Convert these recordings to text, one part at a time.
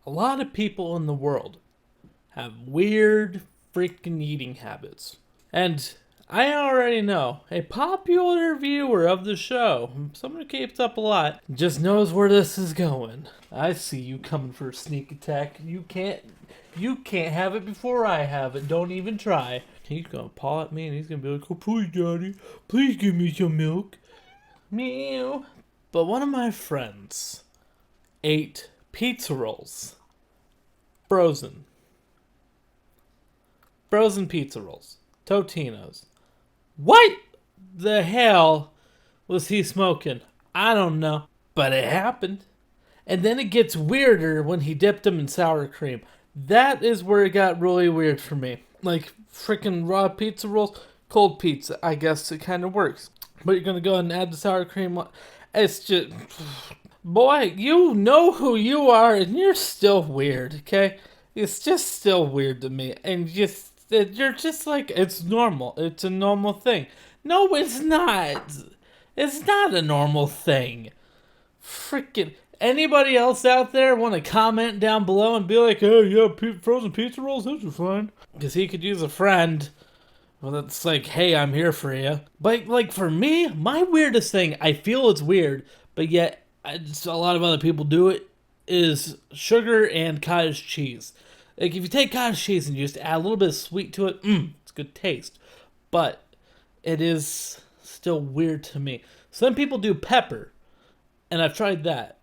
a lot of people in the world have weird freaking eating habits. And I already know a popular viewer of the show, someone who keeps up a lot, just knows where this is going. I see you coming for a sneak attack. You can't have it before I have it. Don't even try. He's gonna paw at me and he's gonna be like, "Oh, please, Daddy, please give me some milk." Meow. But one of my friends ate pizza rolls. Frozen pizza rolls. Totino's. What the hell was he smoking? I don't know. But it happened. And then it gets weirder when he dipped them in sour cream. That is where it got really weird for me. Like freaking raw pizza rolls, cold pizza. I guess it kind of works. But you're going to go ahead and add the sour cream. It's just... Boy, you know who you are and you're still weird, okay? It's just still weird to me. And you're just like, it's normal. It's a normal thing. No, it's not. It's not a normal thing. Freaking... Anybody else out there want to comment down below and be like, "Oh yeah, frozen pizza rolls, those are fine." Because he could use a friend. Well, that's like, "Hey, I'm here for you." But like for me, my weirdest thing, I feel it's weird, but yet a lot of other people do it, is sugar and cottage cheese. Like if you take cottage cheese and you just add a little bit of sweet to it, it's good taste. But it is still weird to me. Some people do pepper, and I've tried that.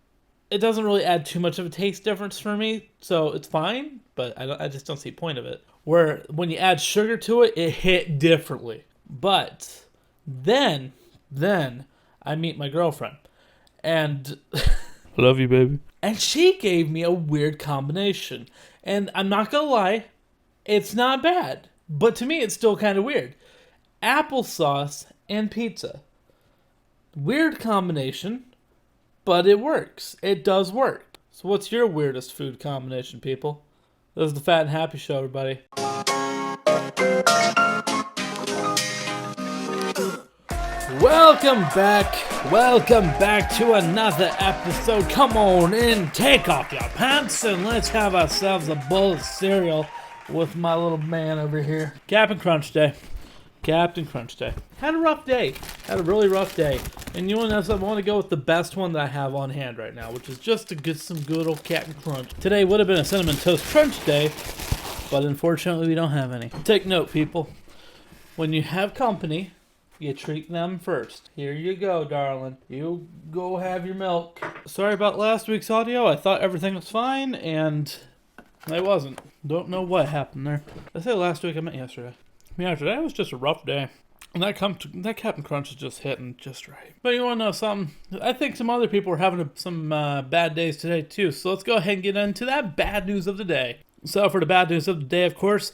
It doesn't really add too much of a taste difference for me, so it's fine, but I just don't see the point of it. Where when you add sugar to it, it hit differently. But then I meet my girlfriend, and I love you, baby. And she gave me a weird combination, and I'm not gonna lie, it's not bad, but to me it's still kind of weird. Applesauce and pizza. Weird combination. But it works. It does work. So what's your weirdest food combination, people? This is the Fat and Happy Show, everybody. Welcome back to another episode. Come on in, take off your pants, and let's have ourselves a bowl of cereal with my little man over here. Captain Crunch Day. Had a rough day. Had a really rough day. And you want to know something? I want to go with the best one that I have on hand right now, which is just to get some good old Captain Crunch. Today would have been a Cinnamon Toast Crunch Day, but unfortunately we don't have any. Take note, people. When you have company, you treat them first. Here you go, darling. You go have your milk. Sorry about last week's audio. I thought everything was fine, and it wasn't. Don't know what happened there. I say last week, I meant yesterday. Yeah, today was just a rough day. And that Captain Crunch is just hitting just right. But you want to know something? I think some other people are having some bad days today too. So let's go ahead and get into that bad news of the day. So for the bad news of the day, of course,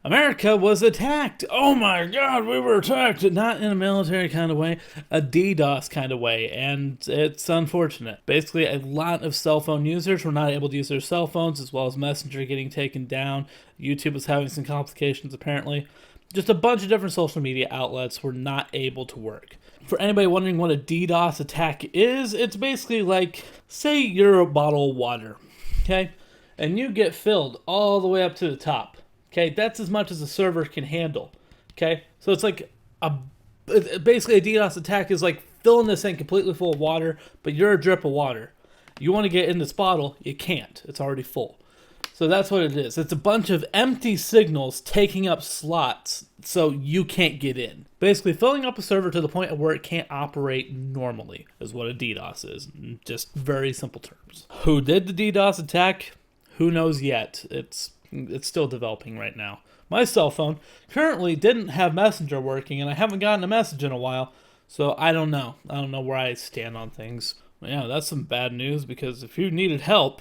America was attacked. Oh my God, we were attacked. Not in a military kind of way, a DDoS kind of way. And it's unfortunate. Basically, a lot of cell phone users were not able to use their cell phones, as well as Messenger getting taken down. YouTube was having some complications apparently. Just a bunch of different social media outlets were not able to work. For anybody wondering what a DDoS attack is, it's basically like, say you're a bottle of water, okay? And you get filled all the way up to the top, okay? That's as much as the server can handle, okay? So it's like, basically a DDoS attack is like filling this thing completely full of water, but you're a drip of water. You want to get in this bottle, you can't. It's already full. So that's what it is. It's a bunch of empty signals taking up slots so you can't get in. Basically, filling up a server to the point where it can't operate normally is what a DDoS is. In just very simple terms. Who did the DDoS attack? Who knows yet? It's still developing right now. My cell phone currently didn't have Messenger working, and I haven't gotten a message in a while, so I don't know. I don't know where I stand on things. But yeah, that's some bad news, because if you needed help,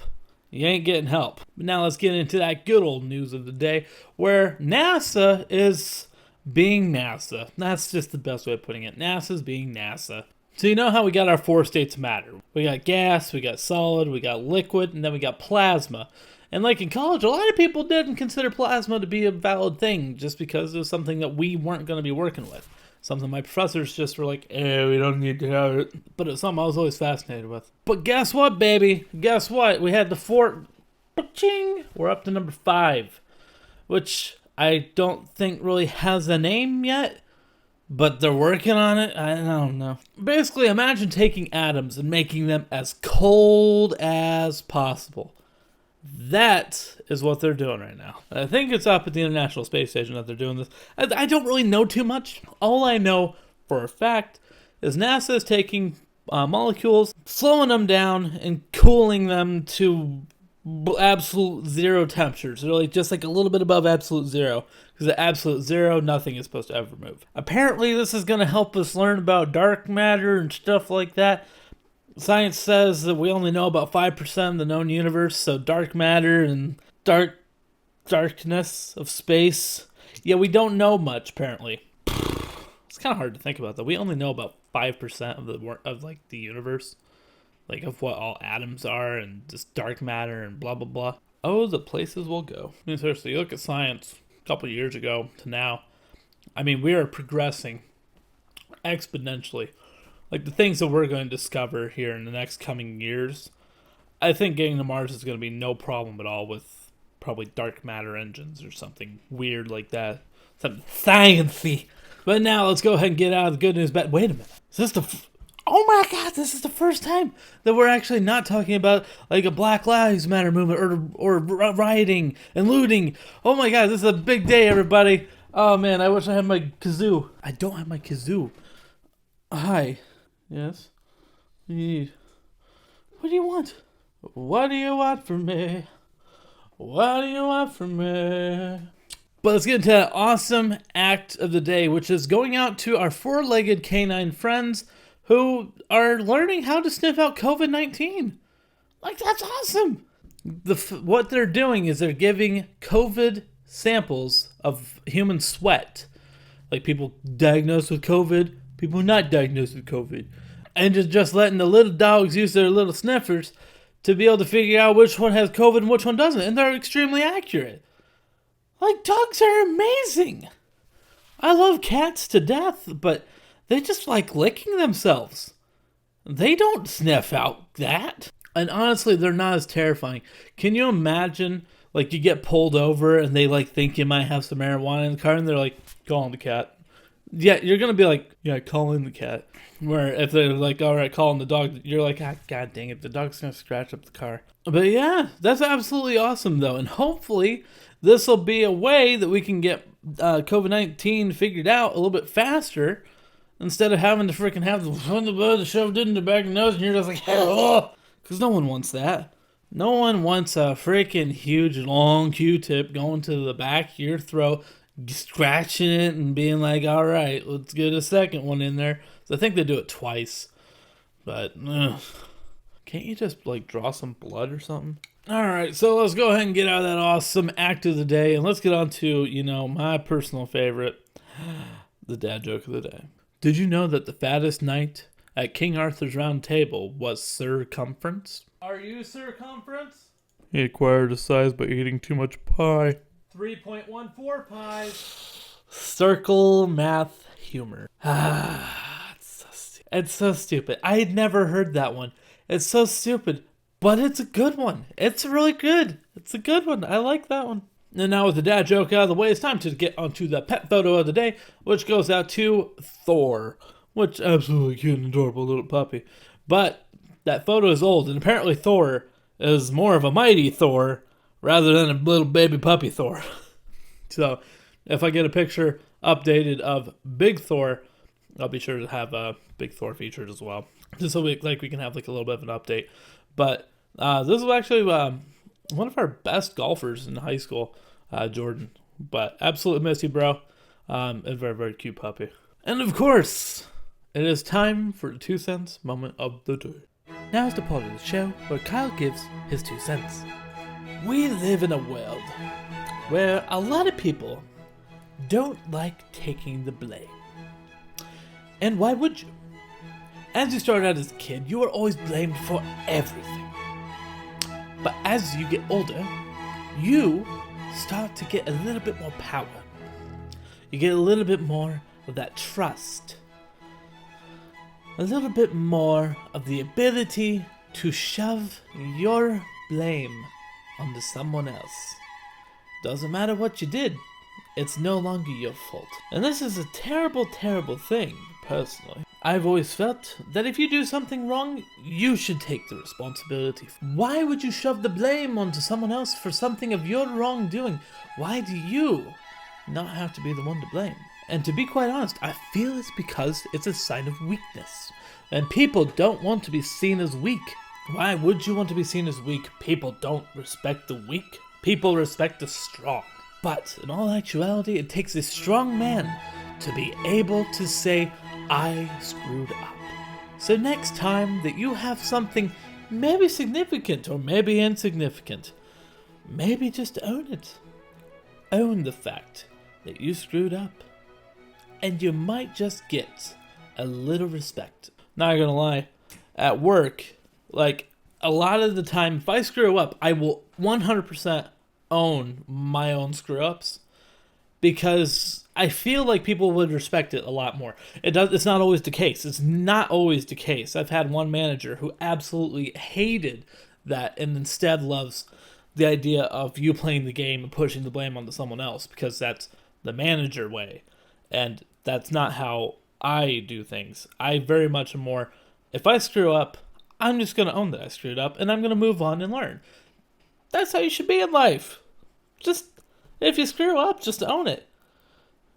you ain't getting help. But now let's get into that good old news of the day, where NASA is being NASA. That's just the best way of putting it. NASA's being NASA. So you know how we got our 4 states of matter. We got gas, we got solid, we got liquid, and then we got plasma. And like in college, a lot of people didn't consider plasma to be a valid thing just because it was something that we weren't going to be working with. Something my professors just were like, we don't need to have it. But it's something I was always fascinated with. But guess what, baby? Guess what? We had the 4 Ching! We're up to number 5, which I don't think really has a name yet, but they're working on it. I don't know. Basically, imagine taking atoms and making them as cold as possible. That is what they're doing right now. I think it's up at the International Space Station that they're doing this. I don't really know too much. All I know for a fact is NASA is taking molecules, slowing them down, and cooling them to absolute zero temperatures. They're like just like a little bit above absolute zero. Because at absolute zero, nothing is supposed to ever move. Apparently, this is going to help us learn about dark matter and stuff like that. Science says that we only know about 5% of the known universe, so dark matter and darkness of space. Yeah, we don't know much, apparently. It's kind of hard to think about, though. We only know about 5% of the universe. Like, of what all atoms are and just dark matter and blah, blah, blah. Oh, the places we'll go. I mean, seriously, you look at science a couple of years ago to now. I mean, we are progressing exponentially. Like, the things that we're going to discover here in the next coming years, I think getting to Mars is going to be no problem at all with probably dark matter engines or something weird like that. Something sciencey. But now, let's go ahead and get out of the good news. Wait a minute. Is this oh my god, this is the first time that we're actually not talking about, like, a Black Lives Matter movement or rioting and looting. Oh my god, this is a big day, everybody. Oh man, I wish I had my kazoo. I don't have my kazoo. Hi. Yes? What do you need? What do you want? What do you want from me? What do you want from me? But let's get into that awesome act of the day, which is going out to our four-legged canine friends who are learning how to sniff out COVID-19. Like, that's awesome. What they're doing is they're giving COVID samples of human sweat. Like, people diagnosed with COVID, people not diagnosed with COVID. And just letting the little dogs use their little sniffers to be able to figure out which one has COVID and which one doesn't. And they're extremely accurate. Like, dogs are amazing. I love cats to death, but they just like licking themselves. They don't sniff out that. And honestly, they're not as terrifying. Can you imagine, like, you get pulled over and they, like, think you might have some marijuana in the car and they're like, call in the cat. Yeah, you're going to be like, yeah, call in the cat. Where if they're like, all right, call in the dog, you're like, ah, god dang it, the dog's going to scratch up the car. But yeah, that's absolutely awesome, though. And hopefully this will be a way that we can get COVID-19 figured out a little bit faster instead of having to freaking have the blood shoved in the back of the nose and you're just like, oh, because no one wants that. No one wants a freaking huge, long Q-tip going to the back of your throat, scratching it and being like, all right, let's get a second one in there. So I think they do it twice. But, can't you just, like, draw some blood or something? All right, so let's go ahead and get out of that awesome act of the day. And let's get on to, my personal favorite, the dad joke of the day. Did you know that the fattest knight at King Arthur's round table was circumference? Are you circumference? He acquired a size by eating too much pie. 3.14 pies. Circle math humor. It's so stupid. I had never heard that one. It's so stupid, but it's a good one. It's really good. It's a good one. I like that one. And now with the dad joke out of the way, it's time to get onto the pet photo of the day, which goes out to Thor, which absolutely cute and adorable little puppy. But that photo is old, and apparently Thor is more of a mighty Thor rather than a little baby puppy Thor. So if I get a picture updated of Big Thor, I'll be sure to have a Big Thor featured as well, just so we can have like a little bit of an update. But this was actually one of our best golfers in high school, Jordan. But absolutely miss you, bro. A very, very cute puppy. And of course, it is time for the 2 cents moment of the day. Now is the part of the show where Kyle gives his 2 cents. We live in a world where a lot of people don't like taking the blame. And why would you? As you started out as a kid, you were always blamed for everything. But as you get older, you start to get a little bit more power. You get a little bit more of that trust. A little bit more of the ability to shove your blame onto someone else. Doesn't matter what you did, it's no longer your fault. And this is a terrible, terrible thing, personally. I've always felt that if you do something wrong, you should take the responsibility. Why would you shove the blame onto someone else for something of your wrongdoing? Why do you not have to be the one to blame? And to be quite honest, I feel it's because it's a sign of weakness. And people don't want to be seen as weak. Why would you want to be seen as weak? People don't respect the weak. People respect the strong. But in all actuality, it takes a strong man to be able to say, I screwed up. So next time that you have something maybe significant or maybe insignificant, maybe just own it. Own the fact that you screwed up. And you might just get a little respect. Not gonna lie, at work, like a lot of the time, if I screw up, I will 100% own my own screw ups. Because I feel like people would respect it a lot more. It's not always the case. It's not always the case. I've had one manager who absolutely hated that and instead loves the idea of you playing the game and pushing the blame onto someone else because that's the manager way. And that's not how I do things. I very much am more, if I screw up, I'm just going to own that I screwed up and I'm going to move on and learn. That's how you should be in life. Just, if you screw up, just own it.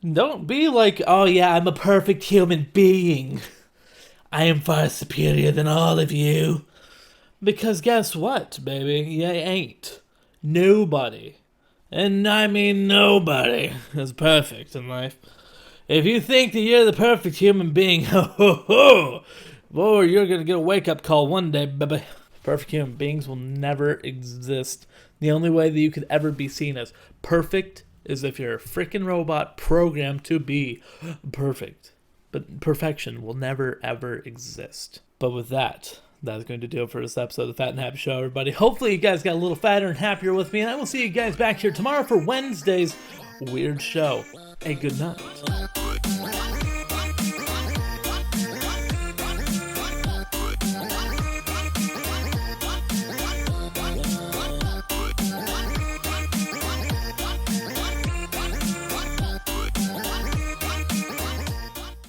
Don't be like, oh yeah, I'm a perfect human being. I am far superior than all of you. Because guess what, baby? You ain't. Nobody, and I mean nobody, is perfect in life. If you think that you're the perfect human being, boy, you're gonna get a wake-up call one day, baby. Perfect human beings will never exist. The only way that you could ever be seen as perfect is if you're a freaking robot programmed to be perfect. But perfection will never, ever exist. But with that, that's going to do it for this episode of the Fat and Happy Show, everybody. Hopefully you guys got a little fatter and happier with me, and I will see you guys back here tomorrow for Wednesday's Weird Show. A good night.